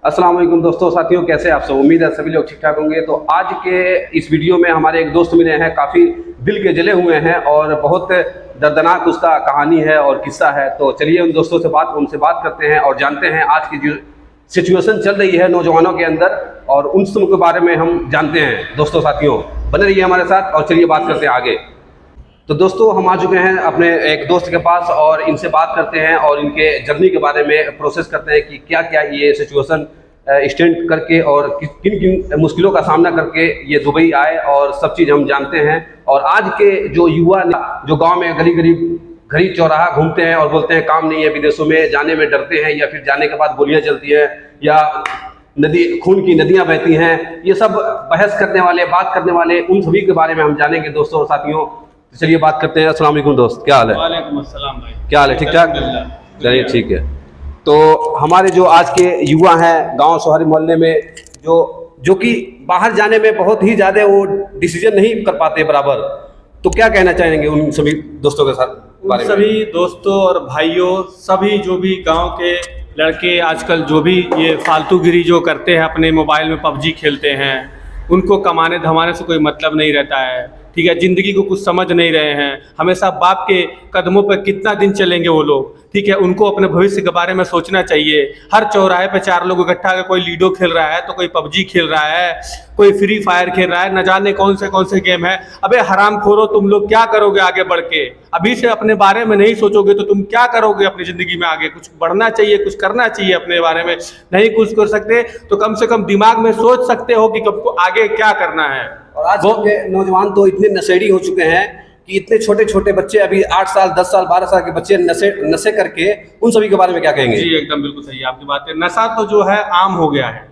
अस्सलाम वालेकुम दोस्तों साथियों, कैसे आप सब। उम्मीद है सभी लोग ठीक ठाक होंगे। तो आज के इस वीडियो में हमारे एक दोस्त मिले हैं, काफ़ी दिल के जले हुए हैं और बहुत दर्दनाक उसका कहानी है और किस्सा है। तो चलिए उन दोस्तों से उनसे बात करते हैं और जानते हैं आज की जो सिचुएशन चल रही है नौजवानों के अंदर और उन सब के बारे में हम जानते हैं। दोस्तों साथियों बने रहिए हमारे साथ और चलिए बात करते हैं आगे। तो दोस्तों हम आ चुके हैं अपने एक दोस्त के पास और इनसे बात करते हैं और इनके जर्नी के बारे में प्रोसेस करते हैं कि क्या क्या ये सिचुएशन स्टैंड करके और किन किन मुश्किलों का सामना करके ये दुबई आए और सब चीज़ हम जानते हैं। और आज के जो युवा जो गांव में घड़ी चौराहा घूमते हैं और बोलते हैं काम नहीं है, विदेशों में जाने में डरते हैं या फिर जाने के बाद गोलियां चलती हैं या खून की नदियां बहती हैं, ये सब बहस करने वाले, बात करने वाले, उन सभी के बारे में हम जानेंगे दोस्तों और साथियों। तो चलिए बात करते हैं। अस्सलाम वालेकुम दोस्त, क्या हाल है? वालेकुम अस्सलाम भाई, क्या हाल है? ठीक ठाक, चलिए ठीक है। तो हमारे जो आज के युवा हैं गांव शहरी मोहल्ले में जो कि बाहर जाने में बहुत ही ज़्यादा वो डिसीजन नहीं कर पाते बराबर, तो क्या कहना चाहेंगे उन सभी दोस्तों के साथ बारे में? सभी दोस्तों और भाइयों, सभी जो भी गांव के लड़के आजकल जो भी ये फालतूगिरी जो करते हैं, अपने मोबाइल में पबजी खेलते हैं, उनको कमाने धमाने से कोई मतलब नहीं रहता है। ठीक है, ज़िंदगी को कुछ समझ नहीं रहे हैं, हमेशा बाप के कदमों पर कितना दिन चलेंगे वो लोग। ठीक है, उनको अपने भविष्य के बारे में सोचना चाहिए। हर चौराहे पे चार लोग इकट्ठा कर कोई लूडो खेल रहा है, तो कोई पबजी खेल रहा है, कोई फ्री फायर खेल रहा है, न जाने कौन से गेम है। अबे हरामखोरो, तुम लोग क्या करोगे आगे बढ़ के? अभी से अपने बारे में नहीं सोचोगे तो तुम क्या करोगे अपनी ज़िंदगी में आगे? कुछ बढ़ना चाहिए, कुछ करना चाहिए अपने बारे में। नहीं कुछ कर सकते तो कम से कम दिमाग में सोच सकते हो कि तुमको आगे क्या करना है। और आज के नौजवान तो इतने नशेड़ी हो चुके हैं कि इतने छोटे छोटे बच्चे, अभी 8 साल 10 साल 12 साल के बच्चे नशे करके, उन सभी के बारे में क्या कहेंगे? जी एकदम बिल्कुल सही है आपकी बात है। नशा तो जो है आम हो गया है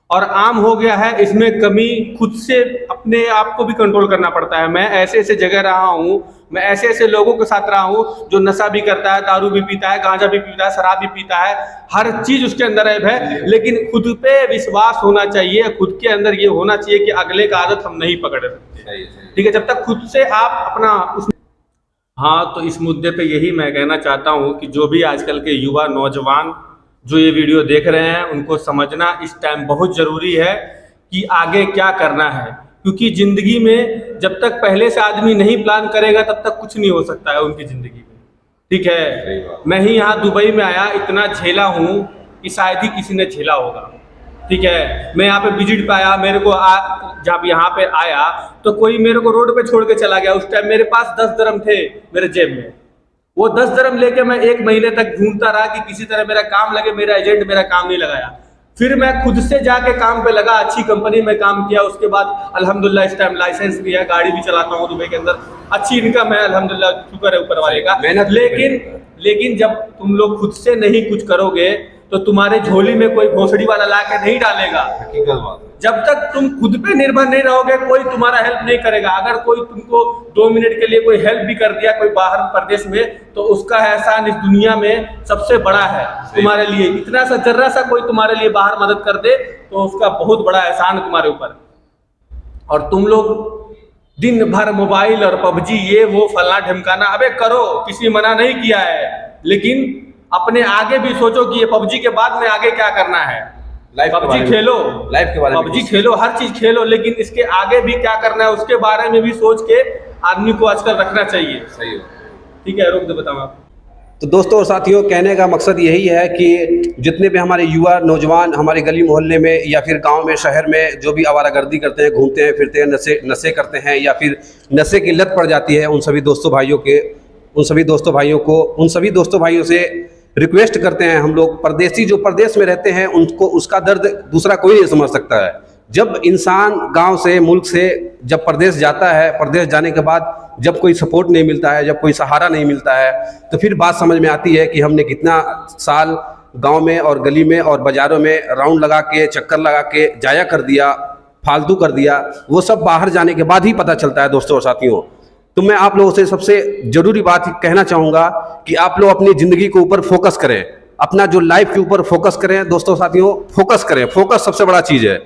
और आम हो गया है, इसमें कमी खुद से अपने आप को भी कंट्रोल करना पड़ता है। मैं ऐसे ऐसे जगह रहा हूँ, मैं ऐसे ऐसे लोगों के साथ रहा हूँ जो नशा भी करता है, दारू भी पीता है, गांजा भी पीता है, शराब भी पीता है, हर चीज़ उसके अंदर है। लेकिन खुद पे विश्वास होना चाहिए, खुद के अंदर ये होना चाहिए कि अगले का आदत हम नहीं पकड़ सकते। ठीक है, जब तक खुद से आप अपना हाँ, तो इस मुद्दे पे यही मैं कहना चाहता हूँ कि जो भी आजकल के युवा नौजवान जो ये वीडियो देख रहे हैं, उनको समझना इस टाइम बहुत ज़रूरी है कि आगे क्या करना है। क्योंकि ज़िंदगी में जब तक पहले से आदमी नहीं प्लान करेगा तब तक कुछ नहीं हो सकता है उनकी ज़िंदगी में। ठीक है, मैं ही यहाँ दुबई में आया, इतना झेला हूँ कि शायद ही किसी ने झेला होगा। ठीक है, मैं यहाँ पे विजिट पे आया, मेरे को जब यहाँ पे आया तो कोई मेरे को रोड पे छोड़ के चला गया। उस टाइम मेरे पास 10 दरम थे मेरे जेब में। वो 10 दरम लेके मैं 1 महीने तक ढूंढता रहा कि किसी तरह मेरा काम लगे। मेरा एजेंट मेरा काम नहीं लगाया, फिर मैं खुद से जाके काम पे लगा, अच्छी कंपनी में काम किया। उसके बाद अल्हम्दुलिल्लाह इस टाइम लाइसेंस भी है, गाड़ी भी चलाता हूँ दुबई के अंदर, अच्छी इनकम है अल्हम्दुलिल्लाह, शुक्र है ऊपर वाले का। लेकिन जब तुम लोग खुद से नहीं कुछ करोगे तो तुम्हारे झोली में कोई भोसड़ी वाला ला के नहीं डालेगा। जब तक तुम खुद पे निर्भर नहीं रहोगे, कोई तुम्हारा हेल्प नहीं करेगा। अगर कोई तुमको 2 मिनट के लिए कोई हेल्प भी कर दिया कोई बाहर प्रदेश में, तो उसका एहसान इस दुनिया में सबसे बड़ा है तुम्हारे लिए। इतना सा जर्रा सा कोई तुम्हारे लिए बाहर मदद कर दे तो उसका बहुत बड़ा एहसान है तुम्हारे ऊपर। और तुम लोग दिन भर मोबाइल और पबजी, ये वो फलना ढमकाना, अबे करो, किसी मना नहीं किया है, लेकिन अपने आगे भी सोचो कि ये पबजी के बाद में आगे क्या करना है। पबजी खेलो, लाइफ के बारे में पबजी खेलो, हर चीज खेलो, लेकिन इसके आगे भी क्या करना है उसके बारे में भी सोच के आदमी को आजकल रखना चाहिए। सही है, ठीक है, रोक दो, बताओ आप। तो दोस्तों और साथियों, कहने का मकसद यही है कि जितने भी हमारे युवा नौजवान हमारे गली मोहल्ले में या फिर गांव में, शहर में जो भी आवारागर्दी करते हैं, घूमते हैं फिरते हैं, नशे करते हैं या फिर नशे की लत पड़ जाती है, उन सभी दोस्तों भाइयों से रिक्वेस्ट करते हैं हम लोग, परदेसी जो प्रदेश में रहते हैं उनको उसका दर्द दूसरा कोई नहीं समझ सकता है। जब इंसान गांव से, मुल्क से जब प्रदेश जाता है, प्रदेश जाने के बाद जब कोई सपोर्ट नहीं मिलता है, जब कोई सहारा नहीं मिलता है, तो फिर बात समझ में आती है कि हमने कितना साल गांव में और गली में और बाज़ारों में राउंड लगा के, चक्कर लगा के जाया कर दिया, फालतू कर दिया। वो सब बाहर जाने के बाद ही पता चलता है दोस्तों और साथियों। तो मैं आप लोगों से सबसे ज़रूरी बात कहना चाहूँगा कि आप लोग अपनी ज़िंदगी के ऊपर फोकस करें, अपना जो लाइफ के ऊपर फोकस करें दोस्तों साथियों, फोकस करें। फोकस सबसे बड़ा चीज़ है।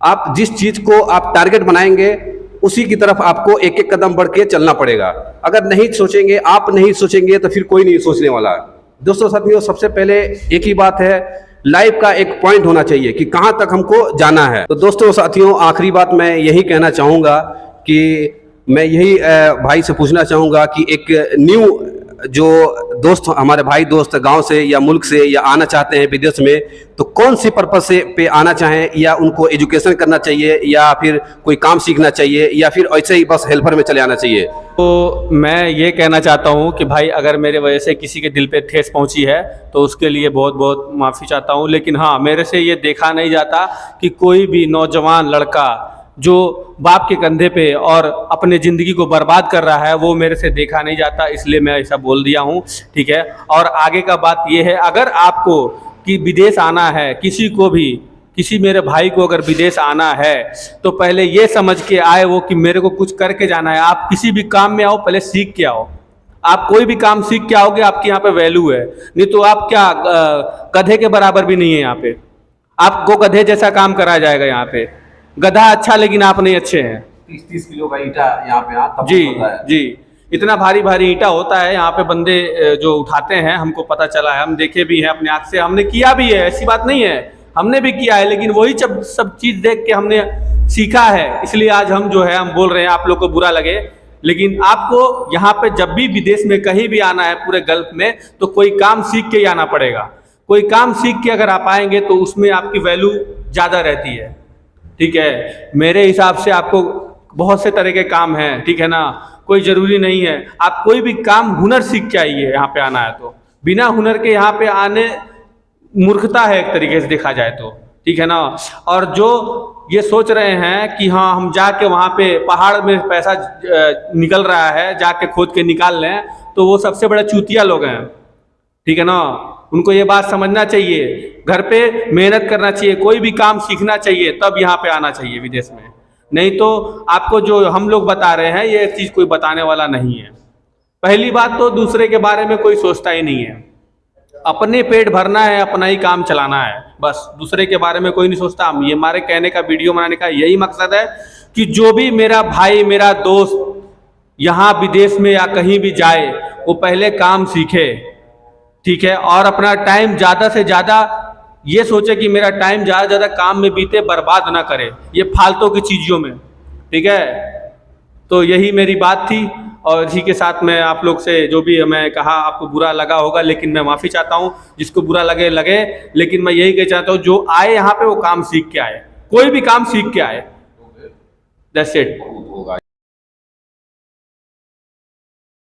आप जिस चीज़ को आप टारगेट बनाएंगे उसी की तरफ आपको एक एक कदम बढ़ के चलना पड़ेगा। अगर नहीं सोचेंगे, आप नहीं सोचेंगे, तो फिर कोई नहीं सोचने वाला है। दोस्तों साथियों, सबसे पहले एक ही बात है, लाइफ का एक पॉइंट होना चाहिए कि कहाँ तक हमको जाना है। तो दोस्तों साथियों, आखिरी बात मैं यही कहना चाहूँगा कि मैं यही भाई से पूछना चाहूँगा कि एक न्यू जो दोस्त, हमारे भाई दोस्त गांव से या मुल्क से या आना चाहते हैं विदेश में, तो कौन सी पर्पस से पे आना चाहें, या उनको एजुकेशन करना चाहिए, या फिर कोई काम सीखना चाहिए, या फिर ऐसे ही बस हेल्पर में चले आना चाहिए? तो मैं ये कहना चाहता हूँ कि भाई अगर मेरे वजह से किसी के दिल पे ठेस पहुँची है तो उसके लिए बहुत बहुत माफ़ी चाहता हूँ। लेकिन हाँ, मेरे से ये देखा नहीं जाता कि कोई भी नौजवान लड़का जो बाप के कंधे पे और अपने ज़िंदगी को बर्बाद कर रहा है, वो मेरे से देखा नहीं जाता, इसलिए मैं ऐसा बोल दिया हूँ, ठीक है। और आगे का बात ये है, अगर आपको कि विदेश आना है, किसी को भी, किसी मेरे भाई को अगर विदेश आना है तो पहले ये समझ के आए वो कि मेरे को कुछ करके जाना है। आप किसी भी काम में आओ, पहले सीख के आओ। आप कोई भी काम सीख के आओगे, आपके यहाँ पे वैल्यू है, नहीं तो आप क्या गधे के बराबर भी नहीं है यहाँ पे। आपको गधे जैसा काम कराया जाएगा यहाँ पे। गधा अच्छा लेकिन आप नहीं अच्छे हैं। 30-30 किलो का ईंटा यहाँ पे जी जी, इतना भारी भारी ईंटा होता है यहाँ पे, बंदे जो उठाते हैं, हमको पता चला है, हम देखे भी हैं अपने आँख से, हमने किया भी है, ऐसी बात नहीं है, हमने भी किया है। लेकिन वही सब चीज़ देख के हमने सीखा है, इसलिए आज हम जो है हम बोल रहे हैं, आप लोग को बुरा लगे। लेकिन आपको यहाँ पे जब भी विदेश में कहीं भी आना है पूरे गल्फ में, तो कोई काम सीख के ही आना पड़ेगा। कोई काम सीख के अगर आप आएंगे तो उसमें आपकी वैल्यू ज़्यादा रहती है, ठीक है। मेरे हिसाब से आपको बहुत से तरह के काम हैं, ठीक है ना, कोई ज़रूरी नहीं है आप कोई भी काम, हुनर सीख के आइए यहाँ पे आना है तो। बिना हुनर के यहाँ पे आने मूर्खता है एक तरीके से देखा जाए तो, ठीक है ना। और जो ये सोच रहे हैं कि हाँ हम जाके वहाँ पे पहाड़ में पैसा निकल रहा है, जाके खोद के निकाल लें, तो वो सबसे बड़ा चूतिया लोग हैं, ठीक है ना। उनको ये बात समझना चाहिए, घर पे मेहनत करना चाहिए, कोई भी काम सीखना चाहिए, तब यहाँ पे आना चाहिए विदेश में। नहीं तो आपको जो हम लोग बता रहे हैं ये चीज़ कोई बताने वाला नहीं है। पहली बात तो दूसरे के बारे में कोई सोचता ही नहीं है, अपने पेट भरना है, अपना ही काम चलाना है, बस दूसरे के बारे में कोई नहीं सोचता। ये हमारे कहने का, वीडियो बनाने का यही मकसद है कि जो भी मेरा भाई, मेरा दोस्त यहाँ विदेश में या कहीं भी जाए, वो पहले काम सीखे, ठीक है, और अपना टाइम ज़्यादा से ज़्यादा ये सोचे कि मेरा टाइम ज़्यादा से ज़्यादा काम में बीते, बर्बाद ना करे ये फालतू की चीज़ों में, ठीक है। तो यही मेरी बात थी, और इसी के साथ मैं आप लोग से जो भी मैं कहा आपको बुरा लगा होगा, लेकिन मैं माफ़ी चाहता हूँ। जिसको बुरा लगे लगे, लेकिन मैं यही कहना चाहता हूँ, जो आए यहाँ पे वो काम सीख के आए, कोई भी काम सीख के आए। That's it.